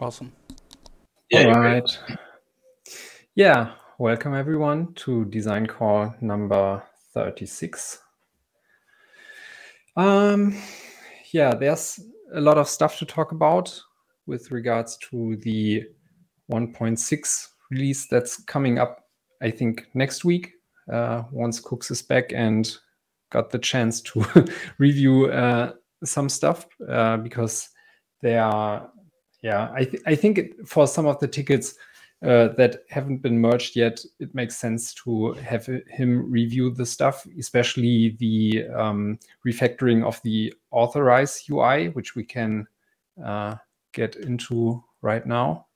Awesome. Yeah, All right. Yeah, welcome everyone to Design Call number 36. Yeah, there's a lot of stuff to talk about with regards to the 1.6 release that's coming up, I think, next week, once Cooks is back and got the chance to review some stuff, because they are, yeah, I think for some of the tickets that haven't been merged yet, it makes sense to have him review the stuff, especially the refactoring of the Authorize UI, which we can get into right now.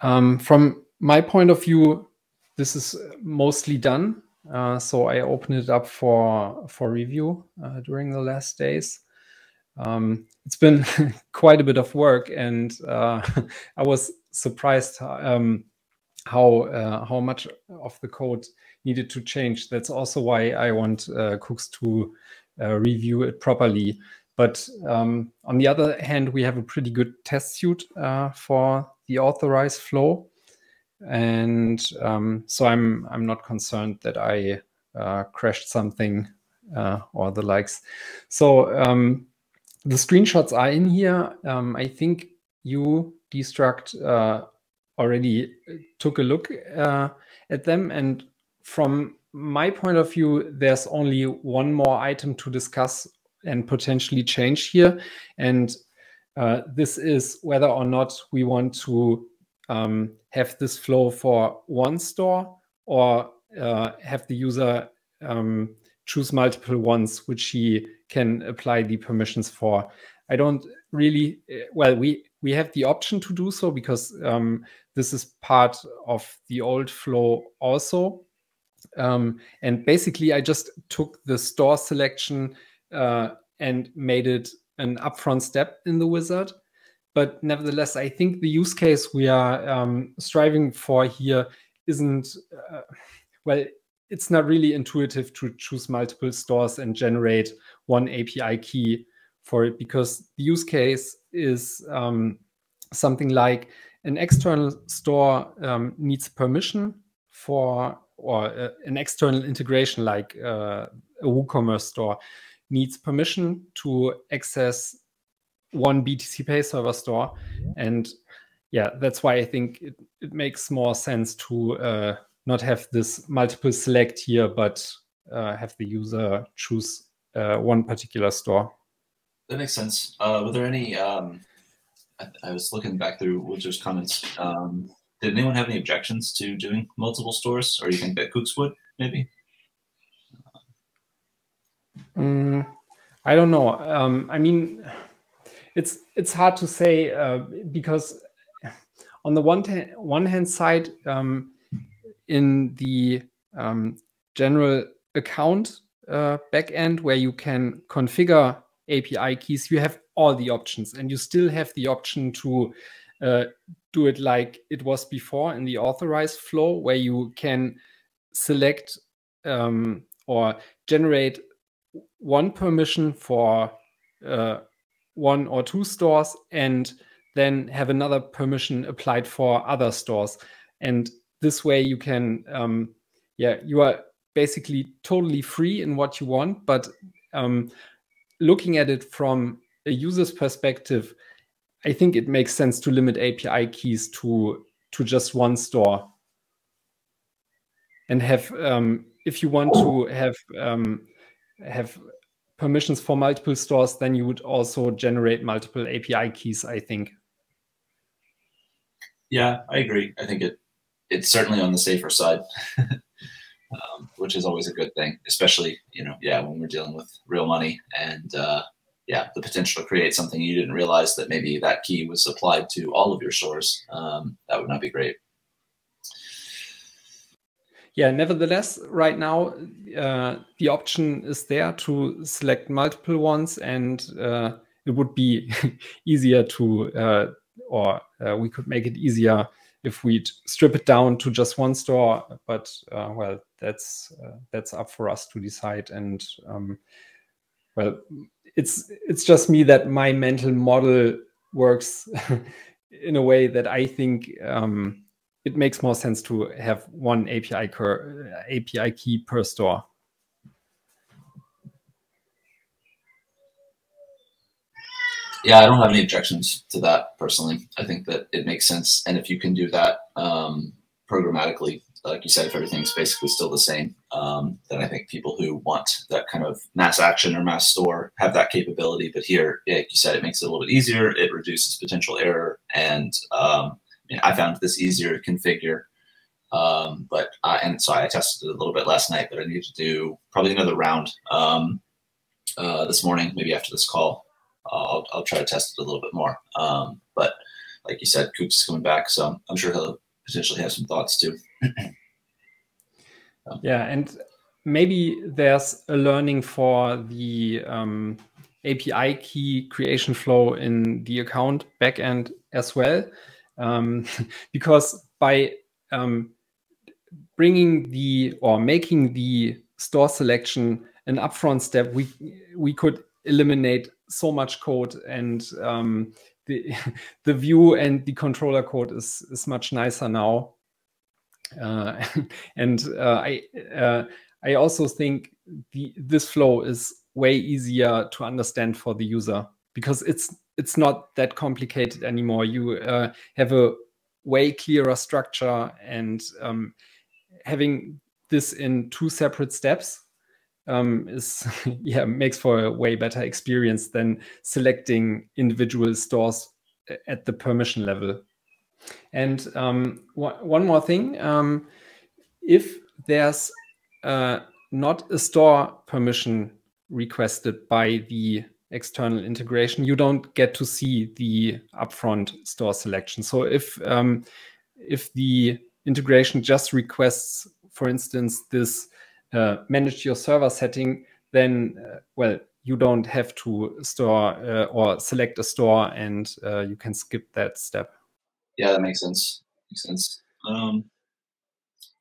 From my point of view, this is mostly done. So I opened it up for review during the last days. It's been quite a bit of work, and I was surprised how much of the code needed to change. That's also why I want Cooks to review it properly. But on the other hand, we have a pretty good test suite for the Authorize flow, and so I'm not concerned that I crashed something or the likes. So the screenshots are in here. I think you, Destruct, already took a look at them. And from my point of view, there's only one more item to discuss and potentially change here. And this is whether or not we want to have this flow for one store or have the user choose multiple ones which he can apply the permissions for. I don't really, well, we have the option to do so because this is part of the old flow also. And basically, I just took the store selection and made it an upfront step in the wizard. But nevertheless, I think the use case we are striving for here isn't, well, it's not really intuitive to choose multiple stores and generate one API key for it, because the use case is something like an external store needs permission for, or an external integration like a WooCommerce store needs permission to access one BTC Pay server store. And yeah, that's why I think it makes more sense to not have this multiple select here, but have the user choose one particular store. that makes sense. Were there any, I was looking back through Woodzer's comments. Did anyone have any objections to doing multiple stores, or you think that Cooks would, maybe? I don't know. I mean, it's hard to say because on the one hand side, in the general account backend where you can configure API keys, you have all the options, and you still have the option to do it like it was before in the authorized flow, where you can select or generate one permission for one or two stores and then have another permission applied for other stores. And this way you can, you are basically totally free in what you want, but looking at it from a user's perspective, I think it makes sense to limit API keys to just one store. And have, if you want to have permissions for multiple stores, then you would also generate multiple API keys, I think. Yeah, I agree. I think it's certainly on the safer side, which is always a good thing, especially, when we're dealing with real money and, the potential to create something you didn't realize that maybe that key was applied to all of your stores. That would not be great. Yeah, nevertheless, right now, the option is there to select multiple ones, and it would be easier to, we could make it easier if we strip it down to just one store. But, well, that's up for us to decide. And, well, it's just me that my mental model works in a way that I think it makes more sense to have one API key per store. Yeah, I don't have any objections to that personally. I think that it makes sense. And if you can do that programmatically, like you said, if everything's basically still the same, then I think people who want that kind of mass action or mass store have that capability. But here, like you said, it makes it a little bit easier. It reduces potential error. And I found this easier to configure. And so I tested it a little bit last night, but I need to do probably another round this morning, maybe after this call. I'll try to test it a little bit more. But like you said, Kooks is coming back, so I'm sure he'll potentially have some thoughts too. Yeah, and maybe there's a learning for the API key creation flow in the account backend as well, because by making the store selection an upfront step, we could eliminate so much code, and the view and the controller code is much nicer now. And I also think this flow is way easier to understand for the user, because it's not that complicated anymore. You have a way clearer structure, and having this in 2 separate steps makes for a way better experience than selecting individual stores at the permission level. And one more thing, if there's not a store permission requested by the external integration, you don't get to see the upfront store selection. So if the integration just requests, for instance, this manage your server setting, then you don't have to store or select a store, and you can skip that step. Yeah, that makes sense.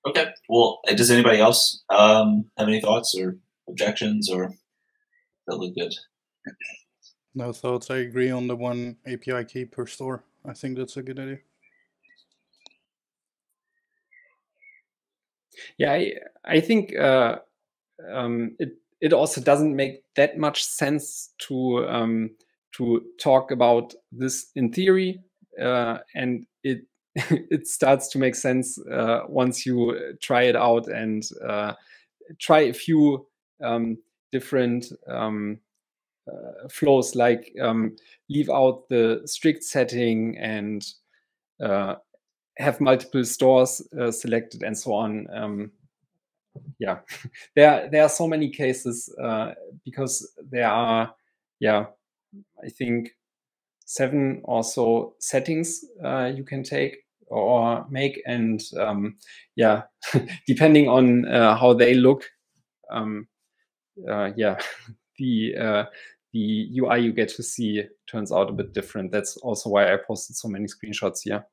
Okay. Well, does anybody else have any thoughts or objections, or that look good? No thoughts. I agree on the one API key per store. I think that's a good idea. Yeah, I think it also doesn't make that much sense to talk about this in theory, and it it starts to make sense once you try it out and try a few different flows, like leave out the strict setting and have multiple stores selected and so on. Yeah, there are so many cases because there are, I think 7 or so settings you can take or make, and depending on how they look, the UI you get to see turns out a bit different. That's also why I posted so many screenshots here.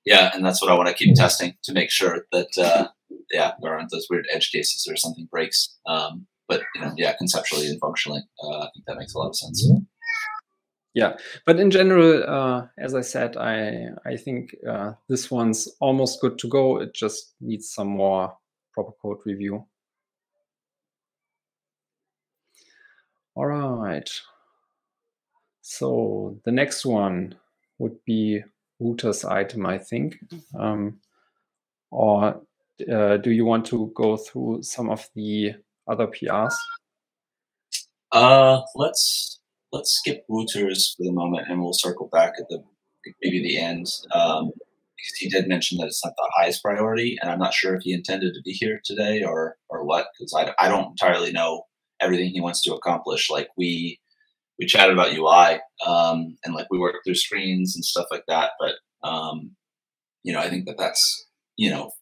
Yeah, and that's what I want to keep testing to make sure that there aren't those weird edge cases or something breaks. But conceptually and functionally, I think that makes a lot of sense. Yeah, but in general, as I said, I think this one's almost good to go. It just needs some more proper code review. All right. So the next one would be routers item, I think. Or do you want to go through some of the other PRs? Let's skip routers for the moment, and we'll circle back at maybe the end. Because he did mention that it's not the highest priority, and I'm not sure if he intended to be here today or what, because I don't entirely know everything he wants to accomplish. Like we chatted about UI, and like we worked through screens and stuff like that. But I think that's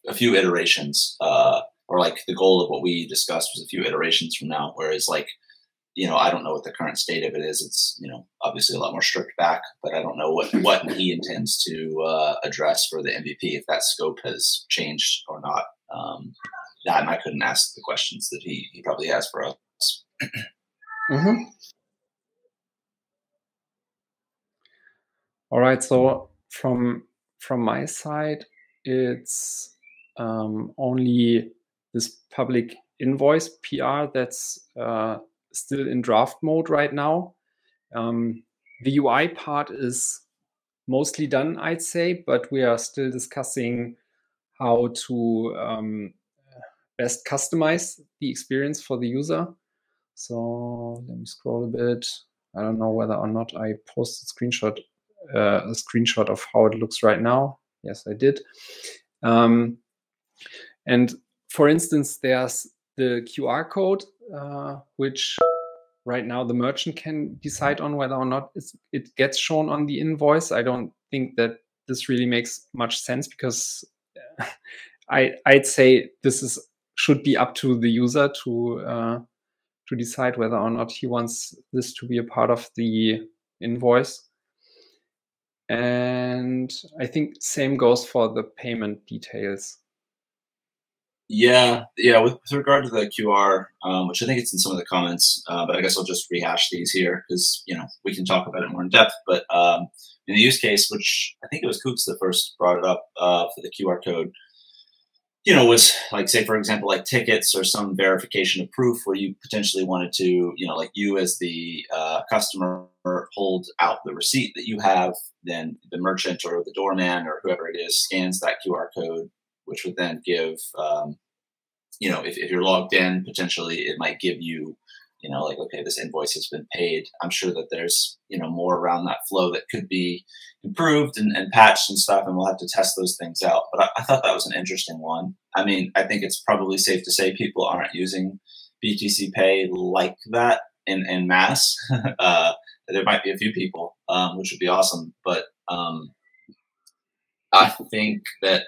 a few iterations, or like the goal of what we discussed was a few iterations from now. Whereas like I don't know what the current state of it is. It's obviously a lot more stripped back, but I don't know what he intends to address for the MVP, if that scope has changed or not. That, and I couldn't ask the questions that he probably has for us. Mm-hmm. All right. So from my side, it's only this public invoice PR that's still in draft mode right now. The UI part is mostly done, I'd say, but we are still discussing how to best customize the experience for the user. So let me scroll a bit. I don't know whether or not I posted a screenshot of how it looks right now. Yes, I did. And for instance, there's the QR code, which right now the merchant can decide on whether or not it gets shown on the invoice. I don't think that this really makes much sense, because I'd say this should be up to the user to decide whether or not he wants this to be a part of the invoice. And I think same goes for the payment details. Yeah. With regard to the QR, which I think it's in some of the comments, but I guess I'll just rehash these here because we can talk about it more in depth. But in the use case, which I think it was Kooks that first brought it up for the QR code, was like, say for example, like tickets or some verification of proof where you potentially wanted to, like you as the customer hold out the receipt that you have, then the merchant or the doorman or whoever it is scans that QR code, which would then give, if you're logged in, potentially it might give you, like, okay, this invoice has been paid. I'm sure that there's, more around that flow that could be improved and patched and stuff, and we'll have to test those things out. But I thought that was an interesting one. I mean, I think it's probably safe to say people aren't using BTC Pay like that in mass. There might be a few people, which would be awesome. But I think that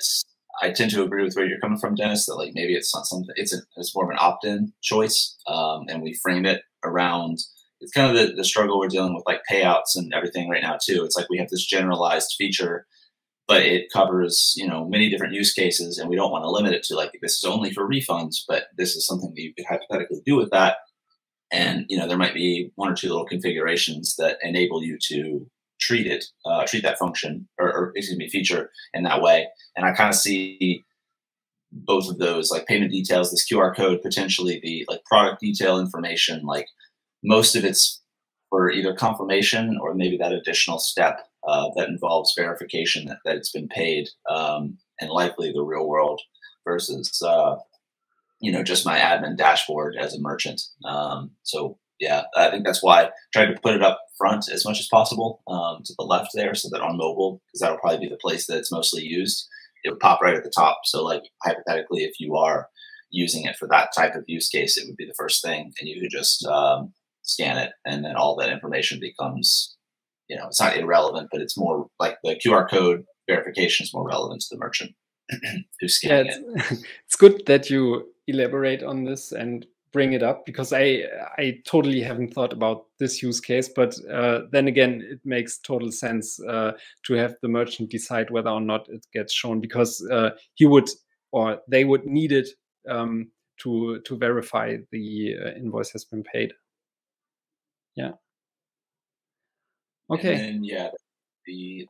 I tend to agree with where you're coming from, Dennis, that like maybe it's not something, it's more of an opt-in choice. And we frame it around, it's kind of the struggle we're dealing with, like payouts and everything right now too. It's like we have this generalized feature, but it covers, many different use cases, and we don't want to limit it to like, this is only for refunds, but this is something that you could hypothetically do with that. And, there might be one or two little configurations that enable you to treat that function or excuse me, feature in that way. And I kind of see both of those, like payment details, this QR code, potentially the like product detail information, like most of it's for either confirmation or maybe that additional step that involves verification that it's been paid, and likely the real world versus, just my admin dashboard as a merchant. So yeah, I think that's why I tried to put it up front as much as possible, to the left there, so that on mobile, because that'll probably be the place that it's mostly used, it would pop right at the top. So like hypothetically, if you are using it for that type of use case, it would be the first thing, and you could just scan it, and then all that information becomes, it's not irrelevant, but it's more like the QR code verification is more relevant to the merchant who's scanning it. It's good that you elaborate on this and bring it up, because I totally haven't thought about this use case, but then again, it makes total sense to have the merchant decide whether or not it gets shown, because he would or they would need it to verify the invoice has been paid. Yeah. Okay. And then, the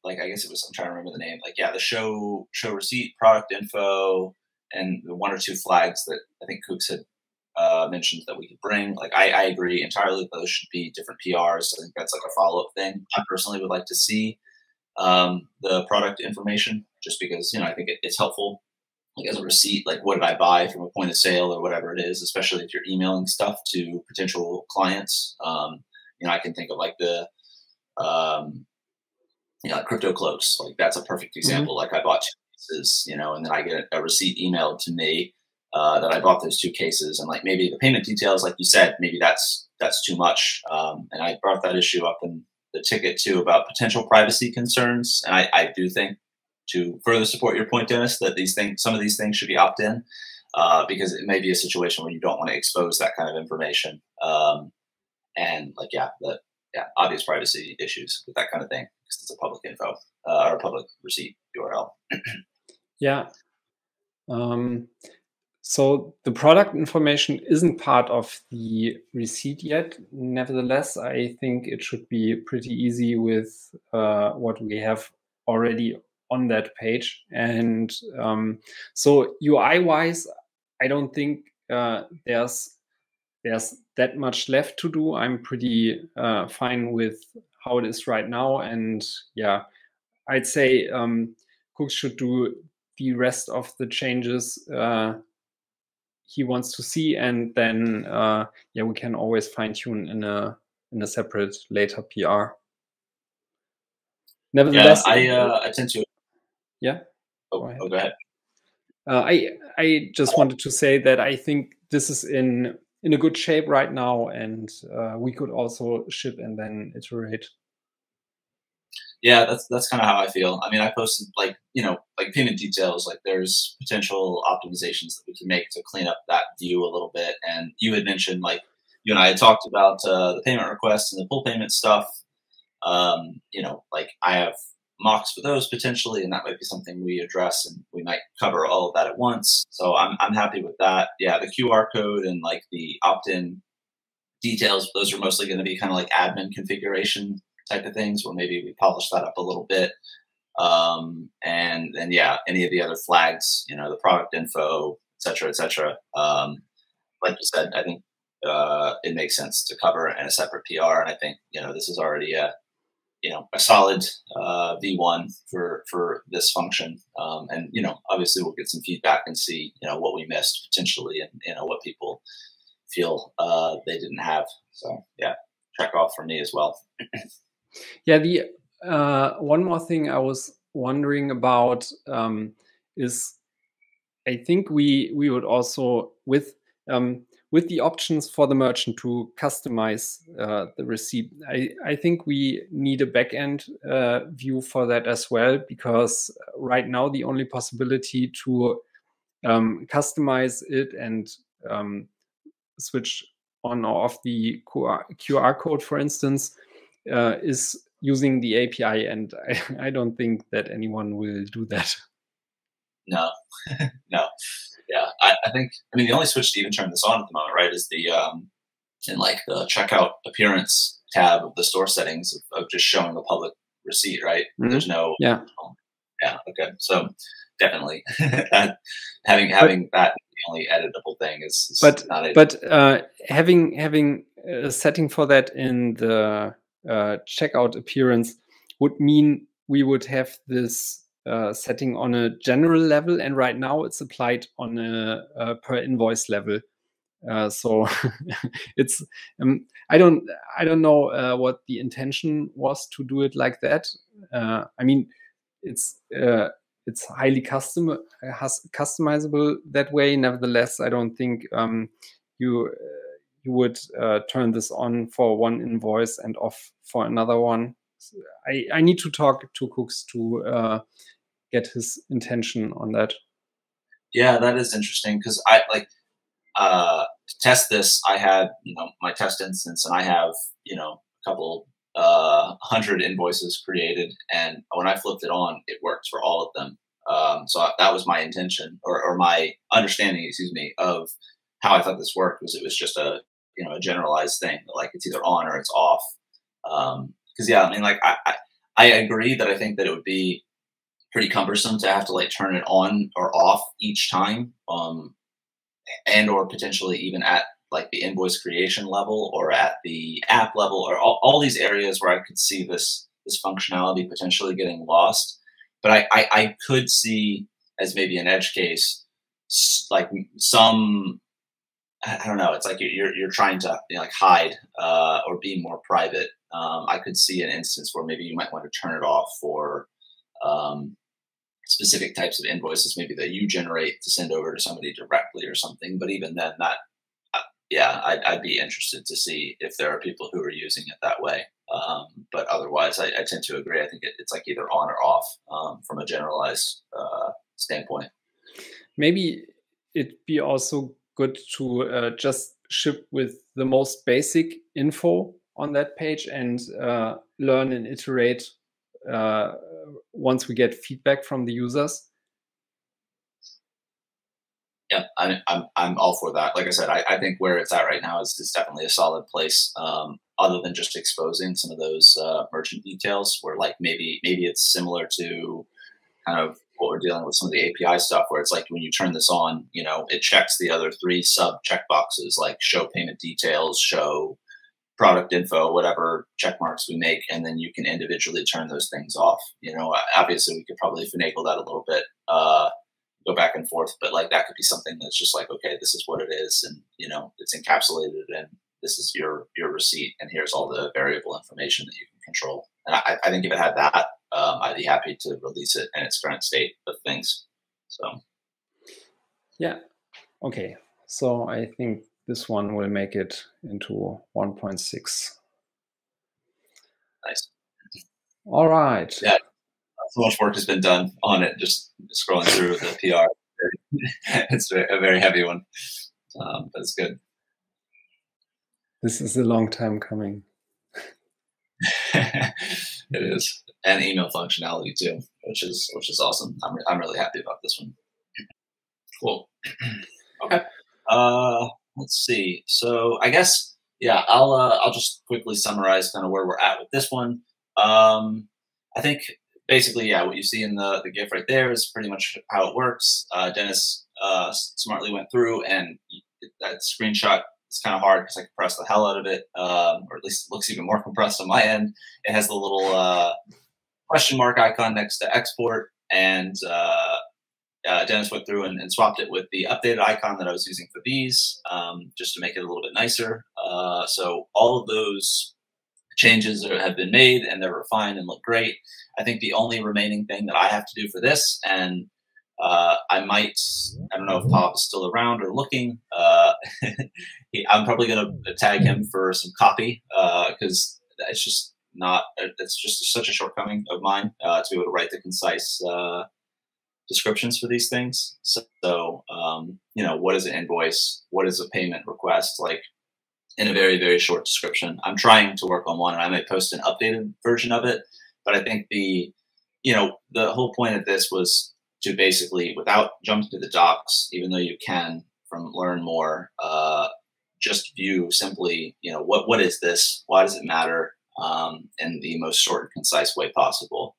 like, I guess it was, I'm trying to remember the name, like, the show receipt, product info, and the one or two flags that I think Kooks had mentioned that we could bring. Like, I agree entirely. Those should be different PRs. I think that's like a follow-up thing. I personally would like to see the product information, just because, I think it's helpful. Like as a receipt, like what did I buy from a point of sale or whatever it is, especially if you're emailing stuff to potential clients. I can think of like the, like crypto cloaks. Like that's a perfect example. Like I bought 2 cases, and then I get a receipt emailed to me that I bought those 2 cases, and like maybe the payment details, like you said, maybe that's too much. And I brought that issue up in the ticket too about potential privacy concerns. And I do think, to further support your point, Dennis, that some of these things should be opt-in, because it may be a situation where you don't want to expose that kind of information. And like, obvious privacy issues with that kind of thing, because it's a public info or a public receipt URL. Yeah. So the product information isn't part of the receipt yet. Nevertheless, I think it should be pretty easy with what we have already on that page. And so UI-wise, I don't think there's that much left to do. I'm pretty fine with how it is right now. And yeah, I'd say Cooks should do the rest of the changes he wants to see, and then yeah, we can always fine tune in a separate later PR. Nevertheless, I tend to. Yeah. Go ahead. I just wanted to say that I think this is in a good shape right now, and we could also ship and then iterate. Yeah, that's kind of how I feel. I mean, I posted like payment details. Like, there's potential optimizations that we can make to clean up that view a little bit. And you had mentioned, like, you and I had talked about the payment requests and the pull payment stuff. Like, I have mocks for those potentially, and that might be something we address, and we might cover all of that at once. So I'm happy with that. Yeah, the QR code and like the opt-in details, those are mostly going to be kind of like admin configuration type of things, where maybe we polish that up a little bit. And then, yeah, any of the other flags, the product info, et cetera, like you said, I think it makes sense to cover in a separate PR. And I think, this is already a solid V1 for this function. And, obviously we'll get some feedback and see, what we missed potentially, and, what people feel they didn't have. So yeah, check off for me as well. Yeah, the one more thing I was wondering about is, I think we would also, with the options for the merchant to customize the receipt, I think we need a backend view for that as well, because right now the only possibility to customize it and switch on or off the QR code, for instance, is using the API, and I don't think that anyone will do that. No, no. Yeah, I think, the only switch to even turn this on at the moment, right, is the in like the checkout appearance tab of the store settings of just showing the public receipt, right? Mm-hmm. There's no. Yeah. Yeah. Okay. So definitely having that the only editable thing is not it. But having a setting for that in the checkout appearance would mean we would have this setting on a general level, and right now it's applied on a per invoice level. So it's I don't know what the intention was to do it like that. It's highly customizable that way. Nevertheless, I don't think you would turn this on for one invoice and off for another one. So I need to talk to Cooks to get his intention on that. Yeah, that is interesting, because I to test this, I had my test instance, and I have a couple 100 invoices created, and when I flipped it on, it worked for all of them. So that was my intention, or my understanding, of how I thought this worked, was it was just a generalized thing, like it's either on or it's off. Because I agree that I think that it would be pretty cumbersome to have to like turn it on or off each time, and or potentially even at like the invoice creation level or at the app level, or all these areas where I could see this functionality potentially getting lost. But I could see as maybe an edge case, like some, I don't know, it's like you're trying to hide or be more private. I could see an instance where maybe you might want to turn it off for specific types of invoices, maybe that you generate to send over to somebody directly or something. But even then, that, I'd be interested to see if there are people who are using it that way. But otherwise, I tend to agree. I think it's like either on or off from a generalized standpoint. Maybe it'd be also good to just ship with the most basic info on that page and learn and iterate once we get feedback from the users. Yeah, I'm all for that. Like I said, I think where it's at right now is definitely a solid place. Other than just exposing some of those merchant details, where like maybe it's similar to kind of what we're dealing with some of the API stuff, where it's like when you turn this on, you know, it checks the other 3 sub checkboxes like show payment details, show product info, whatever check marks we make, and then you can individually turn those things off. You know, obviously we could probably finagle that a little bit, go back and forth, but like that could be something that's just like, okay, this is what it is, and you know, it's encapsulated, and this is your receipt, and here's all the variable information that you can control. And I think if it had that, I'd be happy to release it in its current state of things. So, yeah, okay. So I think this one will make it into 1.6. Nice. All right. Yeah, so much work has been done on it. Just scrolling through the PR, it's a very heavy one, but it's good. This is a long time coming. It is, and email functionality too, which is awesome. I'm really happy about this one. Cool. Okay. Let's see. So I guess, yeah, I'll just quickly summarize kind of where we're at with this one. I think basically, yeah, what you see in the GIF right there is pretty much how it works. Dennis smartly went through, and that screenshot is kind of hard because I compressed the hell out of it, or at least it looks even more compressed on my end. It has the little question mark icon next to export, and Dennis went through and swapped it with the updated icon that I was using for these, just to make it a little bit nicer. So all of those changes have been made, and they're refined and look great. I think the only remaining thing that I have to do for this, and I don't know if Pop is still around or looking. I'm probably going to tag him for some copy, because it's just such a shortcoming of mine to be able to write the concise descriptions for these things. So, you know, what is an invoice? What is a payment request? Like, in a very, very short description. I'm trying to work on one, and I may post an updated version of it. But I think the whole point of this was to basically, without jumping to the docs, even though you can from Learn More, just view simply, you know, what is this? Why does it matter? In the most short and concise way possible.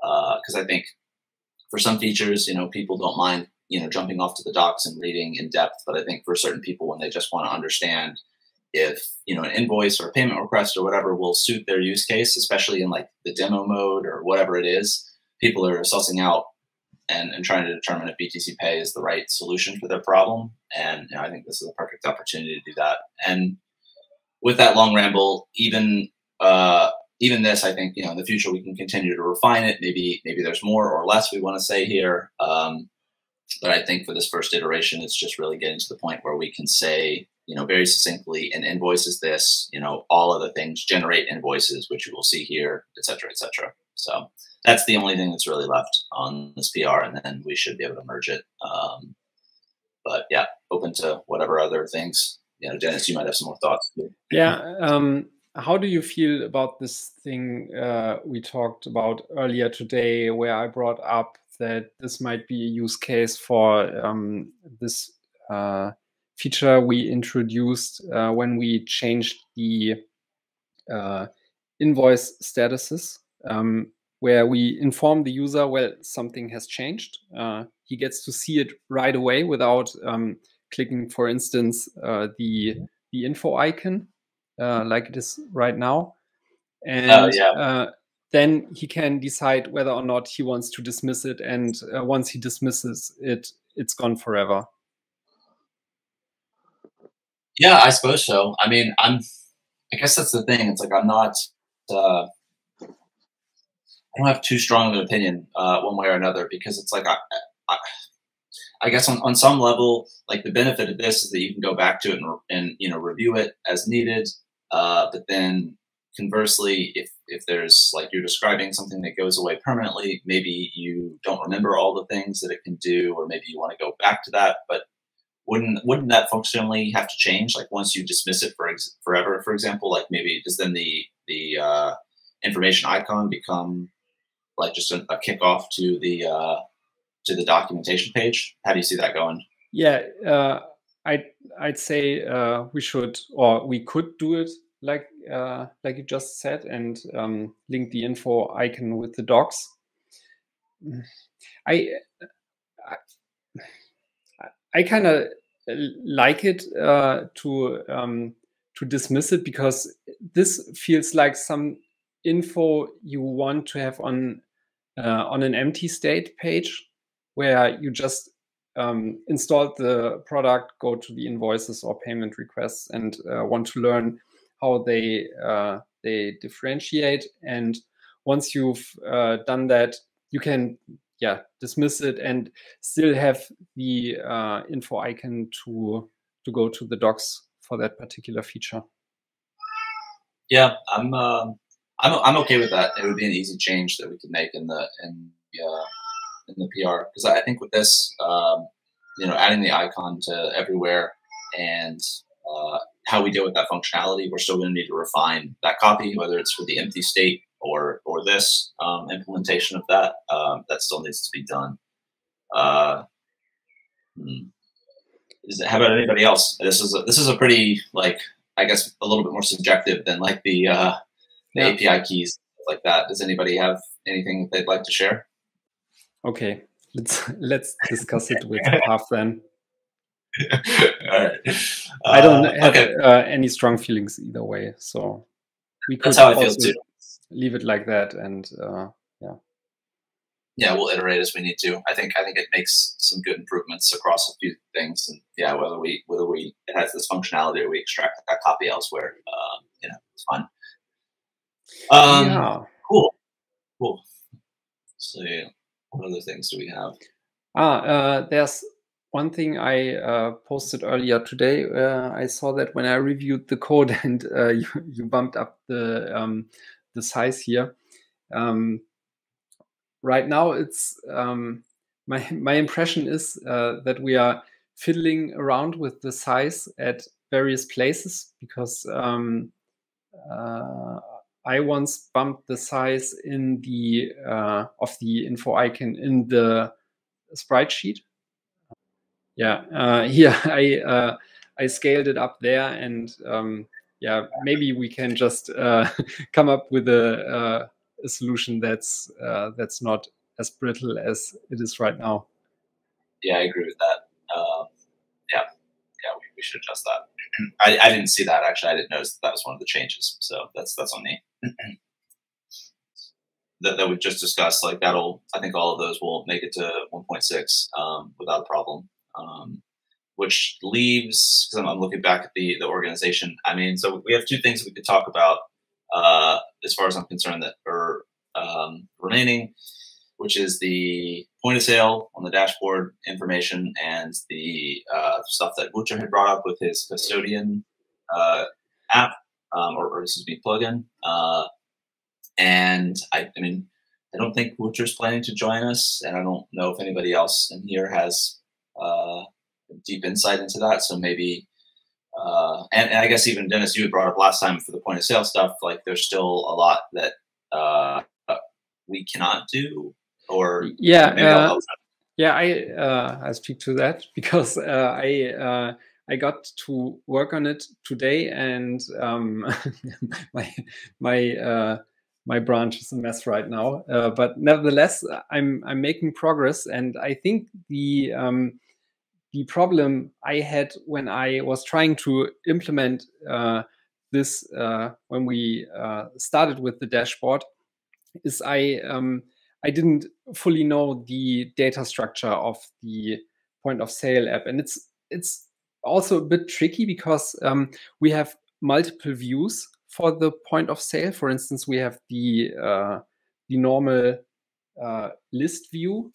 Because I think for some features, you know, people don't mind, you know, jumping off to the docs and reading in depth. But I think for certain people, when they just want to understand if, you know, an invoice or a payment request or whatever will suit their use case, especially in like the demo mode or whatever it is, people are sussing out and trying to determine if BTC Pay is the right solution for their problem. And, you know, I think this is a perfect opportunity to do that. And with that long ramble, even this, I think, you know, in the future we can continue to refine it. Maybe there's more or less we want to say here. But I think for this first iteration, it's just really getting to the point where we can say, you know, very succinctly, an invoice is this, you know, all other things generate invoices, which you will see here, et cetera, et cetera. So that's the only thing that's really left on this PR, and then we should be able to merge it. But yeah, open to whatever other things. You know, Dennis, you might have some more thoughts. Yeah. How do you feel about this thing we talked about earlier today, where I brought up that this might be a use case for this feature we introduced when we changed the invoice statuses, where we inform the user, well, something has changed. He gets to see it right away without clicking, for instance, the info icon like it is right now. And then he can decide whether or not he wants to dismiss it. And once he dismisses it, it's gone forever. Yeah, I suppose so. I mean, I guess that's the thing. It's like I'm not. I don't have too strong of an opinion one way or another, because it's like I guess on some level, like the benefit of this is that you can go back to it and you know, review it as needed. But then conversely, if there's, like, you're describing something that goes away permanently, maybe you don't remember all the things that it can do, or maybe you want to go back to that. But wouldn't that functionally have to change? Like once you dismiss it forever, for example, like maybe does then the information icon become like just a kickoff to the documentation page? How do you see that going? Yeah, I'd say we should, or we could do it like you just said, and link the info icon with the docs. I kind of like it to dismiss it, because this feels like some info you want to have on an empty state page, where you just installed the product, go to the invoices or payment requests, and want to learn how they differentiate. And once you've done that, you can dismiss it and still have the info icon to go to the docs for that particular feature. Yeah, I'm okay with that. It would be an easy change that we could make in the PR, because I think with this, adding the icon to everywhere and how we deal with that functionality, we're still going to need to refine that copy, whether it's for the empty state or this implementation of that. That still needs to be done. How about anybody else? This is a pretty, like, I guess a little bit more subjective than like the API keys, like that. Does anybody have anything they'd like to share? Okay, let's discuss it with Pav then. All right. I don't have any strong feelings either way, so we could that's how I feel too. Leave it like that, and we'll iterate as we need to. I think it makes some good improvements across a few things, and whether it has this functionality or we extract that copy elsewhere, it's fine. Cool. So what other things do we have? There's one thing I posted earlier today. I saw that when I reviewed the code, and you bumped up the size here. Right now, it's my impression is that we are fiddling around with the size at various places, because I once bumped the size in the of the info icon in the sprite sheet. Here I scaled it up there, and maybe we can just come up with a solution that's not as brittle as it is right now. Yeah, I agree with that. We should adjust that. I didn't see that, actually. I didn't notice that was one of the changes, so that's on me. that we just discussed, like I think all of those will make it to 1.6 without a problem. Which leaves, because I'm looking back at the organization. I mean, so we have two things we could talk about as far as I'm concerned that are remaining, which is the point of sale on the dashboard information and the stuff that Wouter had brought up with his custodian app, or excuse me, plugin. And I mean, I don't think Wouter's planning to join us, and I don't know if anybody else in here has deep insight into that. So maybe, and I guess even Dennis, you had brought up last time for the point of sale stuff, like there's still a lot that we cannot do, or I speak to that because I got to work on it today, and my branch is a mess right now. But nevertheless, I'm making progress, and I think the problem I had when I was trying to implement this when we started with the dashboard is I didn't fully know the data structure of the point of sale app, and it's also a bit tricky because we have multiple views for the point of sale. For instance, we have the normal list view.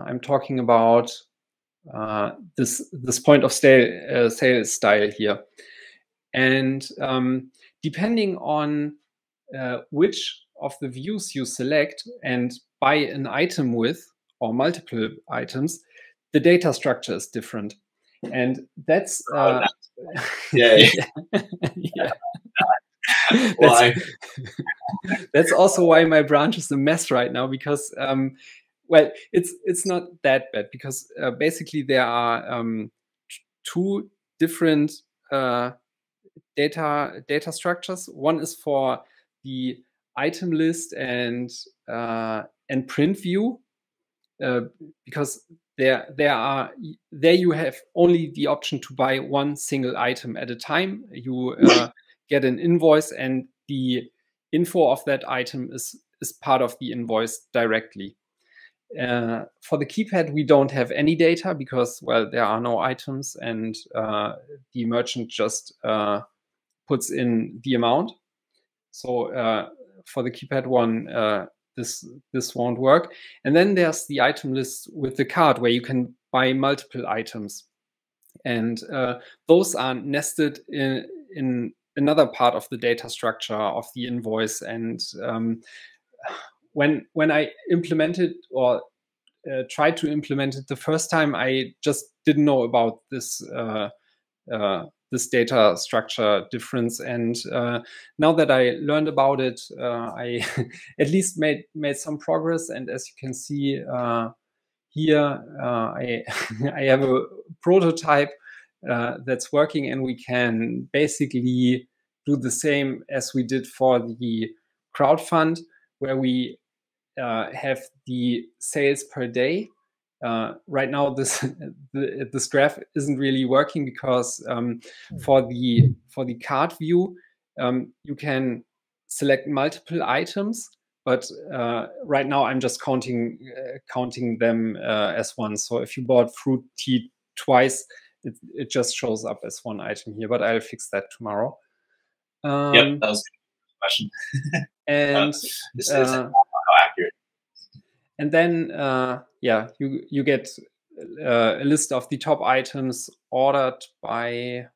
I'm talking about this point of sale style here, and depending on which of the views you select and buy an item with, or multiple items, the data structure is different, and that's that's also why my branch is a mess right now, because well, it's not that bad because basically there are two different data structures. One is for the item list and print view, because there you have only the option to buy one single item at a time. You get an invoice, and the info of that item is part of the invoice directly. For the keypad, we don't have any data because, well, there are no items, and the merchant just puts in the amount. So for the keypad one, this won't work. And then there's the item list with the card where you can buy multiple items, and those are nested in another part of the data structure of the invoice. And when I implemented or tried to implement it the first time, I just didn't know about this this data structure difference. And now that I learned about it, I at least made some progress. And as you can see here, I have a prototype that's working, and we can basically do the same as we did for the crowdfund, where we have the sales per day. Right now, this graph isn't really working because for the card view, you can select multiple items, but right now I'm just counting them as one. So if you bought fruit tea twice, it just shows up as one item here. But I'll fix that tomorrow. Yep, that was a good question. And how accurate. And then, yeah, you get a list of the top items ordered by,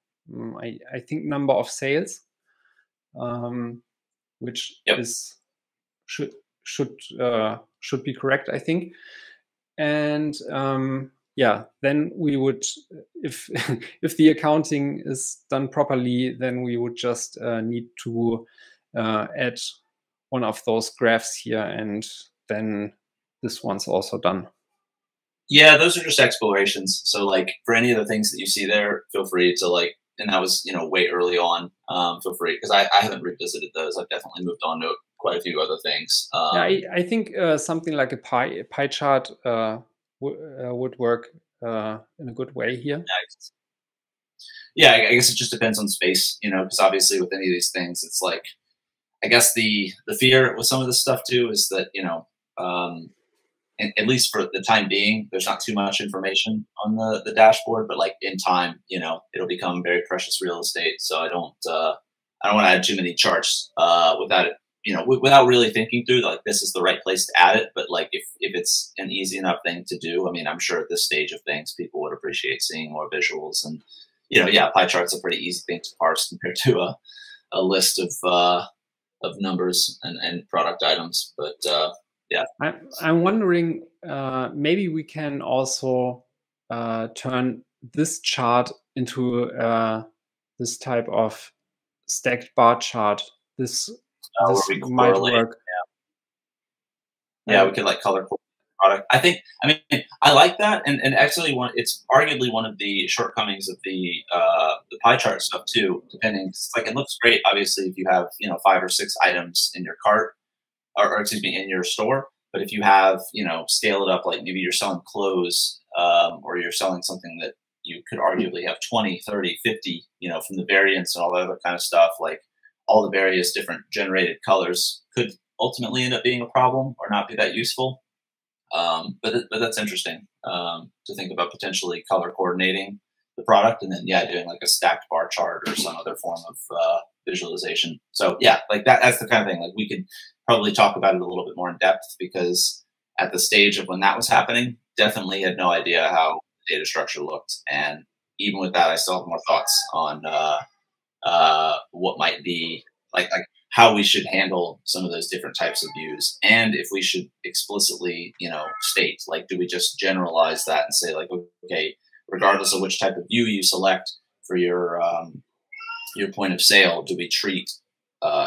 I think, number of sales, which is should be correct, I think. And yeah, then we would, if if the accounting is done properly, then we would just need to add one of those graphs here, and then this one's also done. Yeah, those are just explorations. So like for any of the things that you see there, feel free to like, and that was, way early on, feel free, because I haven't revisited those. I've definitely moved on to quite a few other things. Yeah, I think something like a pie chart would work in a good way here. Yeah, I guess it just depends on space, because obviously with any of these things, it's like, I guess the fear with some of this stuff too is that, at least for the time being, there's not too much information on the dashboard, but like in time, it'll become very precious real estate. So I don't want to add too many charts without it, without really thinking through like this is the right place to add it. But like if it's an easy enough thing to do, I mean, I'm sure at this stage of things, people would appreciate seeing more visuals. And pie chart's a pretty easy thing to parse compared to a list of numbers and product items. But yeah, I'm wondering, maybe we can also turn this chart into this type of stacked bar chart. This might work. Yeah, we could like color product. I like that, and actually, it's arguably one of the shortcomings of the pie chart stuff too. Depending, like it looks great, obviously, if you have 5 or 6 items in your cart, or excuse me, in your store. But if you have, scale it up, like maybe you're selling clothes, or you're selling something that you could arguably have 20, 30, 50, from the variants and all that other kind of stuff, like all the various different generated colors could ultimately end up being a problem or not be that useful. But that's interesting to think about potentially color coordinating the product and then, doing like a stacked bar chart or some other form of visualization. So yeah, like that's the kind of thing, like we could probably talk about it a little bit more in depth, because at the stage of when that was happening, definitely had no idea how the data structure looked. And even with that, I still have more thoughts on what might be like how we should handle some of those different types of views. And if we should explicitly, state, like, do we just generalize that and say like, okay, regardless of which type of view you select for your point of sale, do we treat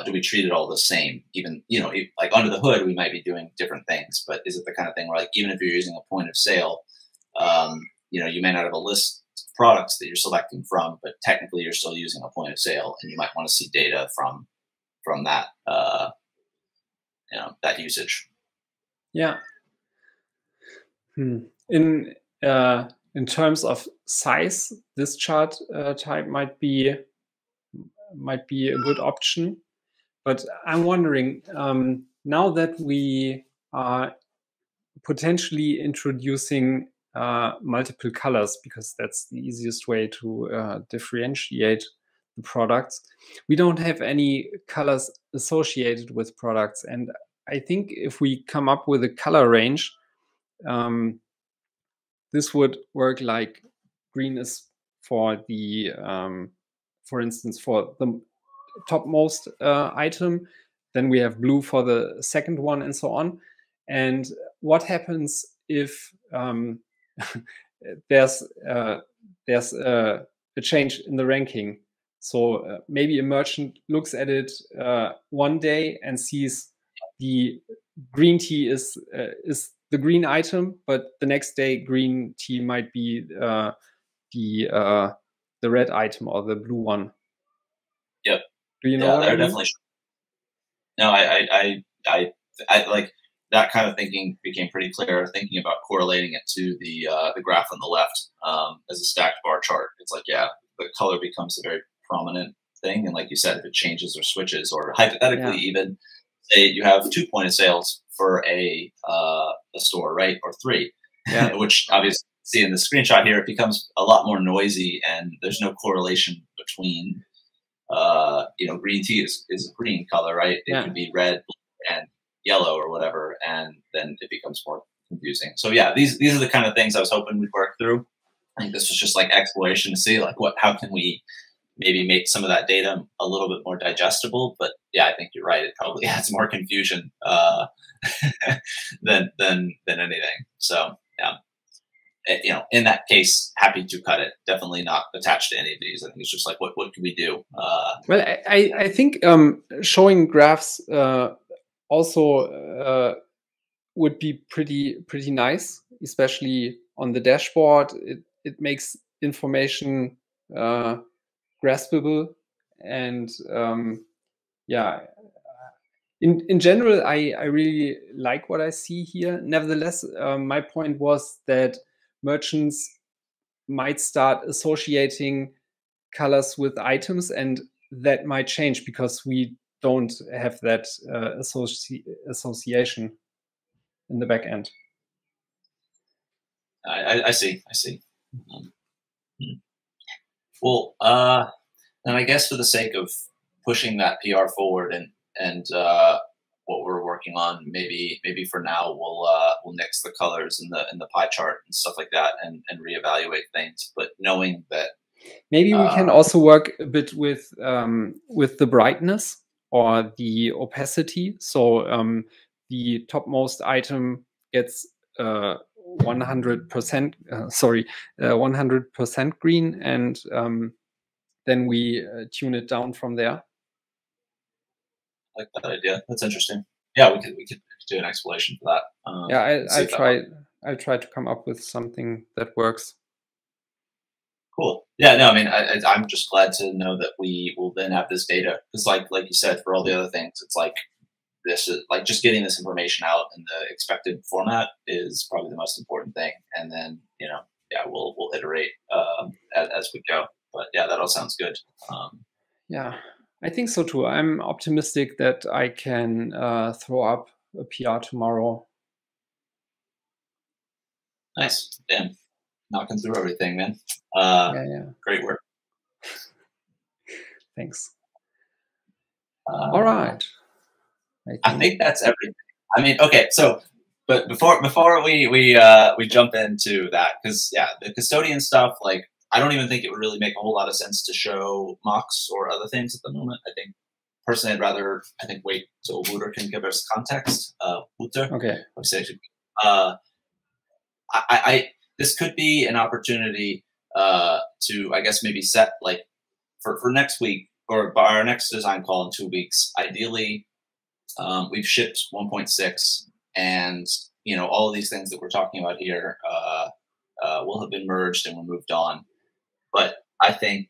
do we treat it all the same? Even, you know, like under the hood, we might be doing different things, but is it the kind of thing where, like, even if you're using a point of sale, you know, you may not have a list of products that you're selecting from, but technically you're still using a point of sale, and you might want to see data from that, you know, that usage. Yeah. In terms of size, this chart type might be a good option. But I'm wondering, now that we are potentially introducing multiple colors, because that's the easiest way to differentiate the products, we don't have any colors associated with products. And I think if we come up with a color range, this would work like green is for the, for instance, for the topmost item, then we have blue for the second one, and so on. And what happens if there's a change in the ranking? So maybe a merchant looks at it one day and sees the green tea is the green item, but the next day green tea might be the red item or the blue one. Yep. Do you know what I mean? Definitely. No, I like that kind of thinking became pretty clear. Thinking about correlating it to the graph on the left as a stacked bar chart. It's like, yeah, the color becomes a very prominent thing, and like you said, if it changes or switches, or hypothetically, even say you have 2 point of sales for a store, right, or 3, which obviously see in the screenshot here, it becomes a lot more noisy, and there's no correlation between. You know, green tea is a green color, right? It could be red and yellow or whatever, and then it becomes more confusing. So yeah, these are the kind of things I was hoping we'd work through. I think this was just like exploration to see like how can we maybe make some of that data a little bit more digestible. But yeah, I think you're right. It probably adds more confusion than anything. So yeah. You know, in that case, happy to cut it. Definitely not attached to any of these. I think it's just like, what can we do? Well, I think showing graphs also would be pretty nice, especially on the dashboard. It makes information graspable, and yeah. In general, I really like what I see here. Nevertheless, my point was that merchants might start associating colors with items, and that might change because we don't have that association in the back end. I see. Well, and I guess for the sake of pushing that PR forward and what we're working on, maybe for now we'll nix the colors in the pie chart and stuff like that, and reevaluate things. But knowing that maybe we can also work a bit with the brightness or the opacity. So the topmost item gets 100% 100% green, and then we tune it down from there. I like that idea. That's interesting. Yeah, we could do an explanation for that. Yeah, I'll try to come up with something that works. Cool. Yeah, no, I mean, I'm just glad to know that we will then have this data, because like you said, for all the other things, it's like this is like just getting this information out in the expected format is probably the most important thing, and then we'll iterate as we go. But yeah, that all sounds good. Yeah, I think so too. I'm optimistic that I can throw up a PR tomorrow. Nice. Damn. Knocking through everything, man. Yeah. Great work. Thanks. All right. I think that's everything. I mean, okay. So, but before we jump into that, because yeah, the custodian stuff, like, I don't even think it would really make a whole lot of sense to show mocks or other things at the moment. I think personally, I'd rather wait till Wouter can give us context. Wouter. Okay. This could be an opportunity to, I guess, maybe set like for next week. or by our next design call in 2 weeks, ideally, we've shipped 1.6, and all of these things that we're talking about here will have been merged and we're moved on. But I think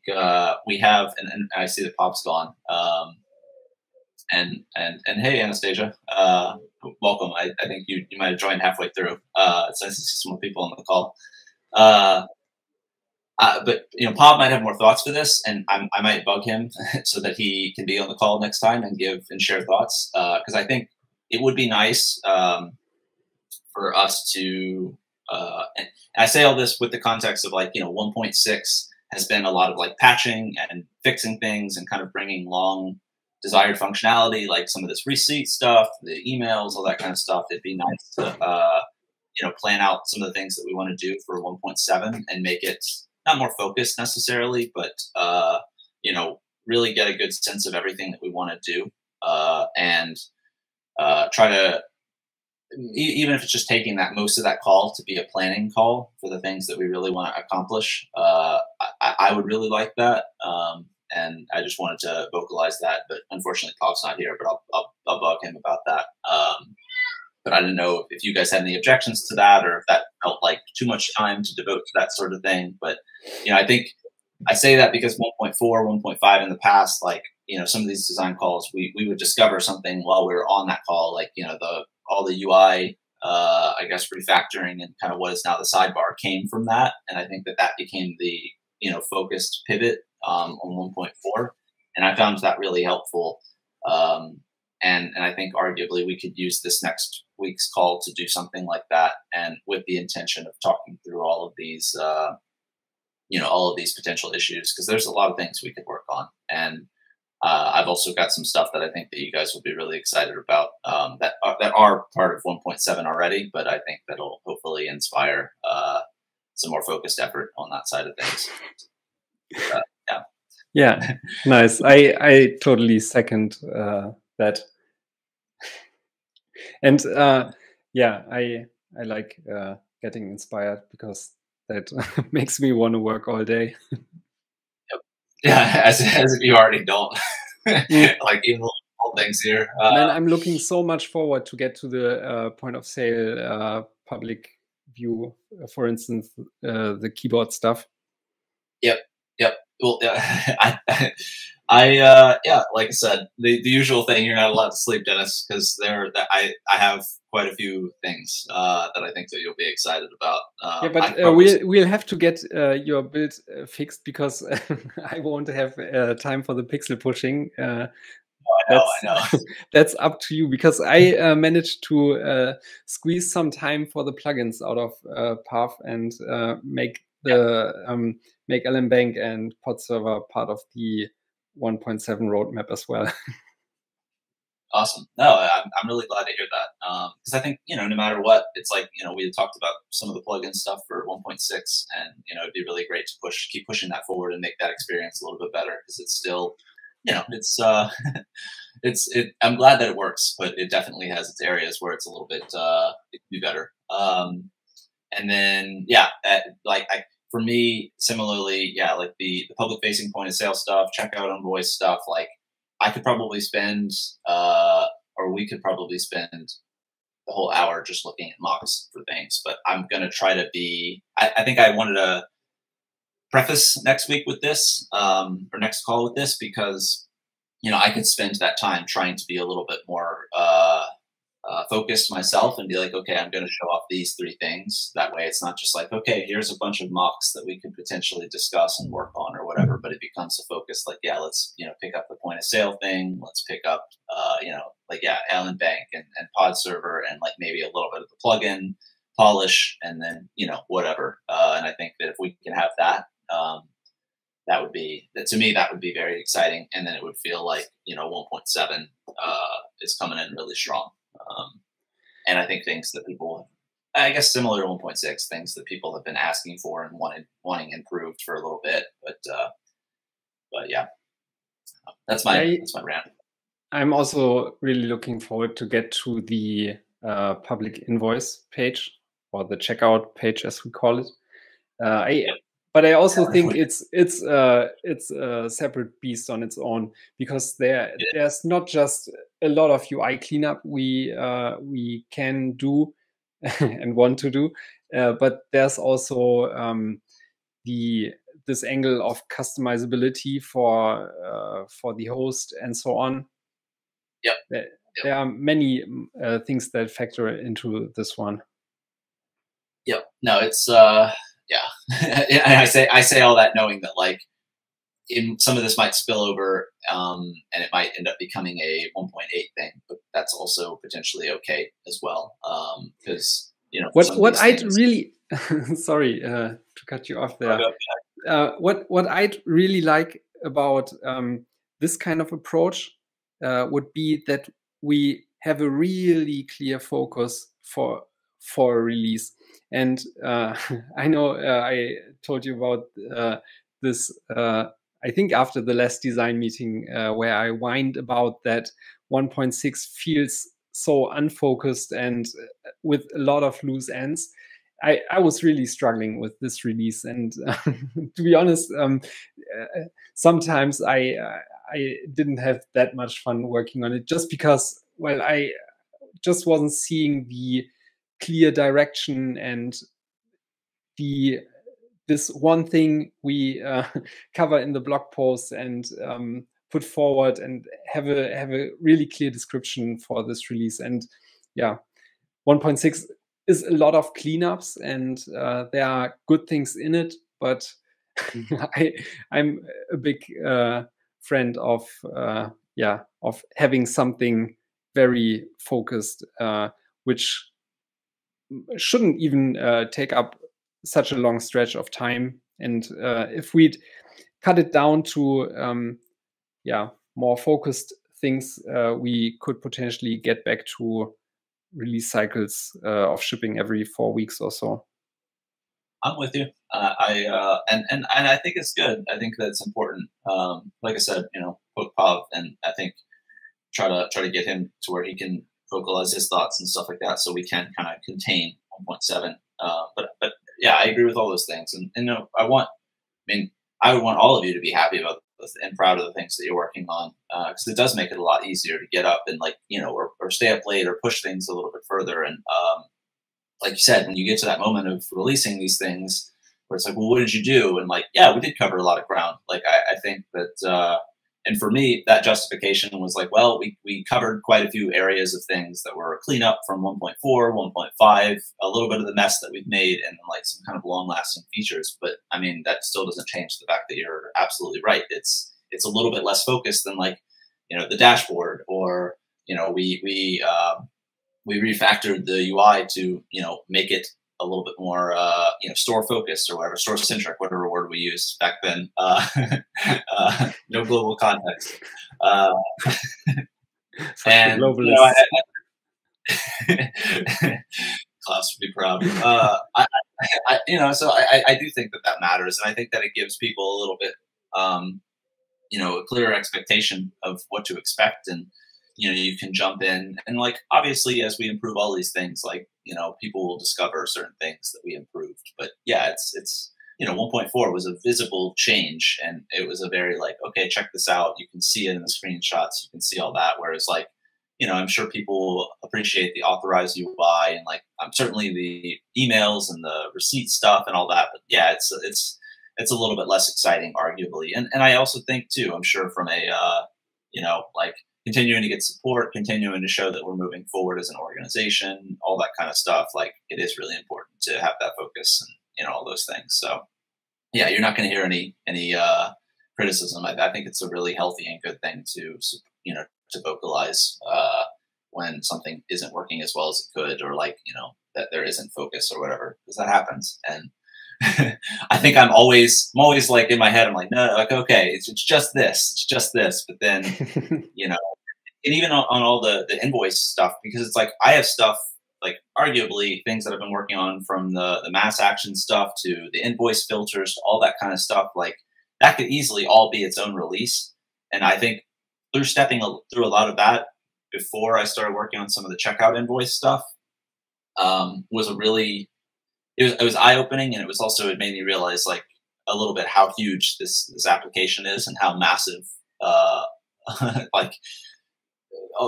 we have, and I see that Pop's gone. And hey, Anastasia, welcome. I think you might have joined halfway through. It's nice to see some more people on the call. But Pop might have more thoughts for this, and I might bug him so that he can be on the call next time and give and share thoughts. Because I think it would be nice for us to. And I say all this with the context of 1.6 has been a lot of patching and fixing things and kind of bringing long desired functionality, like some of this receipt stuff, the emails, all that kind of stuff. It'd be nice to plan out some of the things that we want to do for 1.7 and make it not more focused necessarily, but really get a good sense of everything that we want to do, and try to, even if it's just taking most of that call to be a planning call for the things that we really want to accomplish. I would really like that. And I just wanted to vocalize that, but unfortunately Pop's not here, but I'll bug him about that. But I didn't know if you guys had any objections to that, or if that felt like too much time to devote to that sort of thing. But, I think I say that because 1.4, 1.5 in the past, some of these design calls, we would discover something while we were on that call, all the UI, I guess, refactoring and kind of what is now the sidebar came from that. And I think that became the, focused pivot on 1.4. And I found that really helpful. And I think arguably we could use this next week's call to do something like that. And with the intention of talking through all of these, all of these potential issues, because there's a lot of things we could work on. And I've also got some stuff that I think that you guys will be really excited about, that are part of 1.7 already, but I think that'll hopefully inspire some more focused effort on that side of things. Yeah, nice. I totally second that. And I like getting inspired, because that makes me want to work all day. Yep. Yeah, as if you already don't. Like even little things here. Man, I'm looking so much forward to get to the point of sale public view, for instance, the keyboard stuff. Yep. Well, yeah, like I said, the usual thing. You're not allowed to sleep, Dennis, because I have quite a few things that I think that you'll be excited about. Yeah, but we'll have to get your build fixed, because I won't have time for the pixel pushing. I know. That's up to you, because I managed to squeeze some time for the plugins out of Path and make the make LMBank and Pod Server part of the 1.7 roadmap as well. Awesome. No, I'm really glad to hear that, because I think no matter what, it's we had talked about some of the plugin stuff for 1.6, and it'd be really great to keep pushing that forward and make that experience a little bit better, because it's still it's I'm glad that it works, but it definitely has its areas where it's a little bit it could be better. And then for me, similarly, like the public facing point of sale stuff, checkout on voice stuff, I could probably spend, or we could probably spend the whole hour just looking at mocks for things. But I'm going to try to be, I think I wanted to preface next week with this, or next call with this, because, I could spend that time trying to be a little bit more focused myself and be like, okay, I'm going to show off these 3 things. That way it's not just like, okay, here's a bunch of mocks that we could potentially discuss and work on or whatever, but it becomes a focus, let's, pick up the point of sale thing. Let's pick up, LMBank and Pod Server, and maybe a little bit of the plugin polish, and then, whatever. And I think that if we can have that, to me, that would be very exciting. And then it would feel like, 1.7 is coming in really strong. And I think things that people, I guess similar to 1.6, things that people have been asking for and wanting improved for a little bit. But yeah, that's my rant. I'm also really looking forward to get to the public invoice page, or the checkout page, as we call it. but I also think it's a separate beast on its own, because there's not just a lot of UI cleanup we can do and want to do, but there's also this angle of customizability for the host and so on. Yep. There are many things that factor into this one. Yep. No, it's yeah. And I say all that knowing that like some of this might spill over, and it might end up becoming a 1.8 thing, but that's also potentially okay as well, because what I'd really sorry to cut you off there. What I'd really like about this kind of approach would be that we have a really clear focus for a release. And I know I told you about this, I think after the last design meeting, where I whined about that 1.6 feels so unfocused and with a lot of loose ends. I was really struggling with this release, and to be honest, sometimes I didn't have that much fun working on it, just because, well, I just wasn't seeing the clear direction and this one thing we cover in the blog post and put forward and have a really clear description for this release. And yeah, 1.6 is a lot of cleanups, and there are good things in it, but I'm a big friend of having something very focused, which shouldn't even take up such a long stretch of time. And if we'd cut it down to more focused things, we could potentially get back to release cycles of shipping every 4 weeks or so. I'm with you. And I think it's good. I think that's important. Like I said, poke Pav, and I think try to get him to where he can vocalize his thoughts and stuff like that, so we can kind of contain 1.7. But yeah, I agree with all those things, and I would want all of you to be happy about and proud of the things that you're working on, because it does make it a lot easier to get up and or stay up late or push things a little bit further. And like you said, when you get to that moment of releasing these things where it's like, well, what did you do? And like, yeah, we did cover a lot of ground. Like, I think that, and for me, that justification was like, well, we covered quite a few areas of things that were a cleanup from 1.4, 1.5, a little bit of the mess that we've made, and like some kind of long lasting features. But I mean, that still doesn't change the fact that you're absolutely right. It's a little bit less focused than like, the dashboard, or, we refactored the UI to, make it a little bit more, store focused or whatever, store centric, whatever word we used back then. No global context. And Klaus would be proud. So I do think that matters, and I think that it gives people a little bit, a clearer expectation of what to expect, and you can jump in, and like, obviously, as we improve all these things, like, people will discover certain things that we improved. But yeah, it's 1.4 was a visible change, and it was a very like, okay, check this out. You can see it in the screenshots. You can see all that. Whereas like, I'm sure people appreciate the authorized UI, and like, certainly the emails and the receipt stuff and all that. But yeah, it's a little bit less exciting, arguably. And I also think too, I'm sure from a, like, continuing to get support, continuing to show that we're moving forward as an organization, all that kind of stuff. Like, it is really important to have that focus and, all those things. So yeah, you're not going to hear any criticism. I think it's a really healthy and good thing to vocalize when something isn't working as well as it could, or like, that there isn't focus or whatever, because that happens. And I think I'm always like, in my head, I'm like, no, like, okay, it's just this. But then, and even on all the invoice stuff, because it's like, I have stuff, like, arguably things that I've been working on, from the mass action stuff to the invoice filters, to all that kind of stuff, like, that could easily all be its own release. And I think through stepping through a lot of that before I started working on some of the checkout invoice stuff, was a really, it was eye-opening, and it made me realize, like, a little bit how huge this application is and how massive like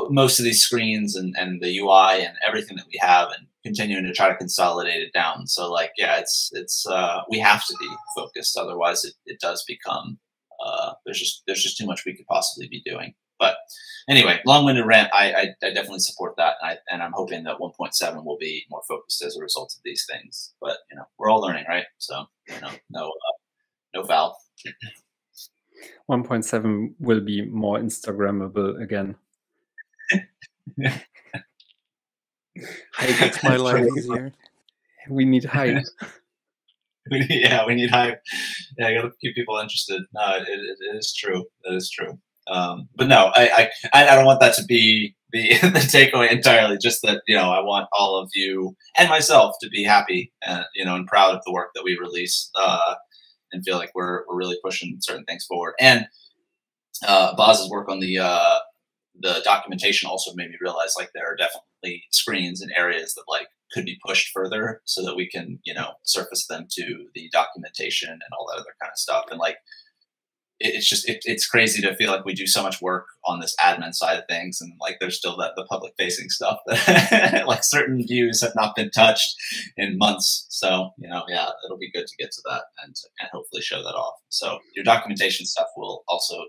most of these screens and the UI and everything that we have, and continuing to try to consolidate it down. So like, yeah, it's we have to be focused. Otherwise it does become, there's just too much we could possibly be doing. But anyway, long-winded rant. I definitely support that. And I'm hoping that 1.7 will be more focused as a result of these things, but we're all learning, right? So, no foul. 1.7 will be more Instagrammable again. It makes my life easier. We need hype. Yeah, we need hype. Yeah, I got to keep people interested. No, it is true. That is true. But no, I don't want that to be the takeaway entirely. Just that I want all of you and myself to be happy and and proud of the work that we release, and feel like we're really pushing certain things forward. And Boz's work on the documentation also made me realize like there are definitely screens and areas that like could be pushed further so that we can surface them to the documentation and all that other kind of stuff. And like it's crazy to feel like we do so much work on this admin side of things, and like there's still the public facing stuff that like certain views have not been touched in months. So yeah, it'll be good to get to that and hopefully show that off. So your documentation stuff will also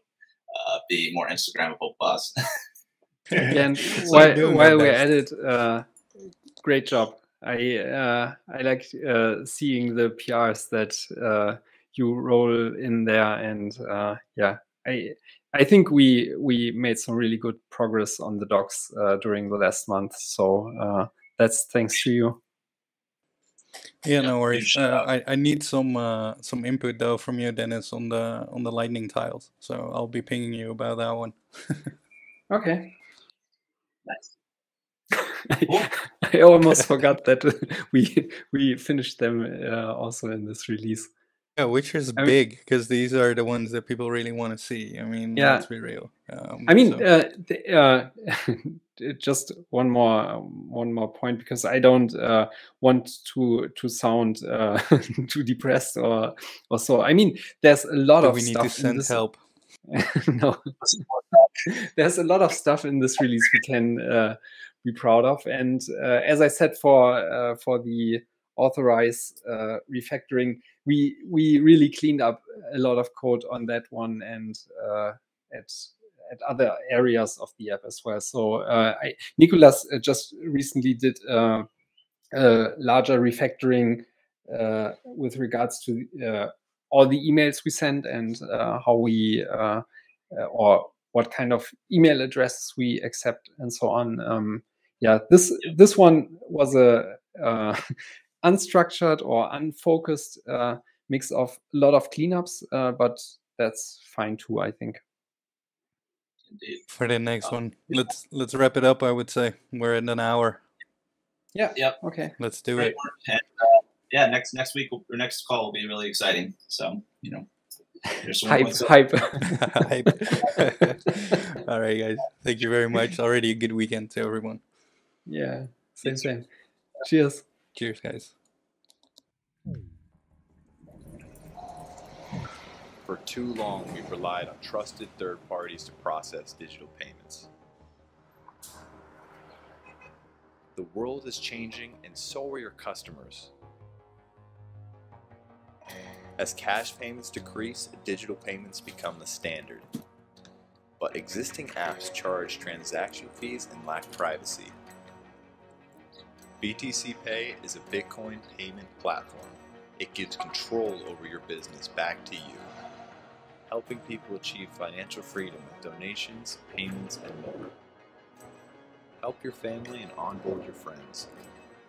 be more Instagrammable, Boz. Again, while we're at it, great job. I like seeing the PRs that you roll in there, and yeah, I think we made some really good progress on the docs during the last month. So that's thanks to you. Yeah, no worries. I need some input though from you, Dennis, on the lightning tiles. So I'll be pinging you about that one. Okay. Nice. I almost forgot that we finished them also in this release. Yeah, which is big because these are the ones that people really want to see. I mean, yeah. Let's be real. I mean, just one more point, because I don't want to sound too depressed or so. I mean, there's a lot of we need stuff to send help. No, there's a lot of stuff in this release we can be proud of, and as I said, for the authorized refactoring, we really cleaned up a lot of code on that one, and at other areas of the app as well. So Nicolas just recently did a larger refactoring with regards to all the emails we send and how we or what kind of email addresses we accept and so on. Yeah, this one was a unstructured or unfocused mix of a lot of cleanups, but that's fine too, I think. Indeed. For the next one, let's wrap it up. I would say we're in an hour. Yeah. Yep. Okay. Let's do Great it. work. And yeah, next week or next call will be really exciting. So there's some hype. All right, guys. Thank you very much. Already a good weekend to everyone. Yeah. Same. Cheers. Cheers, guys. For too long, we've relied on trusted third parties to process digital payments. The world is changing, and so are your customers. As cash payments decrease, digital payments become the standard. But existing apps charge transaction fees and lack privacy. BTC Pay is a Bitcoin payment platform. It gives control over your business back to you, helping people achieve financial freedom with donations, payments, and more. Help your family and onboard your friends.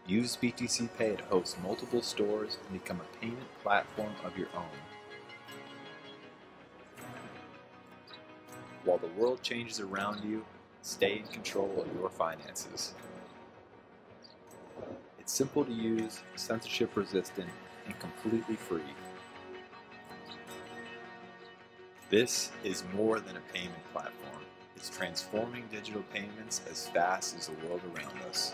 Use BTC Pay to host multiple stores and become a payment platform of your own. While the world changes around you, stay in control of your finances. It's simple to use, censorship resistant, and completely free. This is more than a payment platform. It's transforming digital payments as fast as the world around us.